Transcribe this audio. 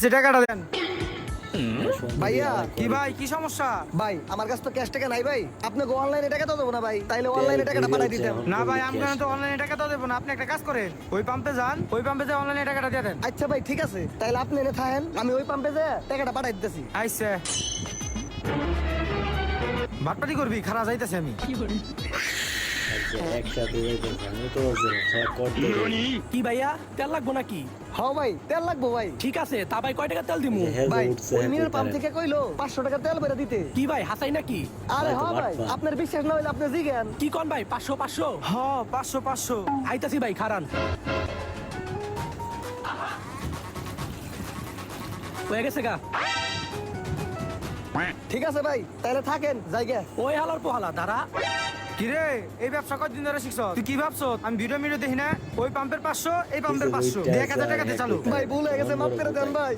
আইছে টাকাটা দেন। ভাইয়া কি ভাই কি সমস্যা? ভাই আমার কাছে তো ক্যাশ টাকা নাই ভাই, আপনাকে অনলাইনে টাকা তো দেবো না ভাই, তাইলে অনলাইনে টাকাটা পাঠাই দিতাম। না ভাই আমি তো অনলাইনে টাকা তো দেবো না, আপনি একটা কাজ করেন ওই পাম্পে যান, ওই পাম্পে যে অনলাইনে টাকাটা দিয়ে দেন। আচ্ছা ভাই ঠিক আছে, তাইলে আপনি এনে থাকেন, আমি ওই পাম্পে যে টাকাটা পাঠাই দিতেছি। আইছে বাটপাটি করবি, খারা যাইতেছি আমি। একসাথে যাইতেছে আমি তো বলছিলাম সব করতে কি ভাইয়া তেল লাগবো নাকি? হ্যাঁ ভাই তেল লাগবো ভাই। ঠিক আছে, তা ভাই কয় টাকা তেল দিমু? ভাই ওই মিনের পাম্প থেকে কইলো 500 টাকা তেল বেরা দিতে। কি ভাই হাসাই নাকি? আরে ভাই তো হ্যাঁ ভাই, বাটপার। আপনার বিশ্বাস না হইলে আপনি জিজ্ঞেন। কি কোন ভাই 500? হ 500 আইতাছি ভাই খারান। হয়ে গেছে গা। ঠিক আছে ভাই, তাইলে থাকেন জায়গা। ওই হালার পোহালা দাঁড়া। কিরে এই ব্যবসা কতদিন ধরে শিখছ? তুই কি ভাবছ আমি ভিডিও দেখি না? ওই পাম্পের 500 এই পাম্পের 500 ওইটা 1000 টাকাতে চালু। ভাই ভুল হয়ে গেছে, মাফ করে দেন ভাই।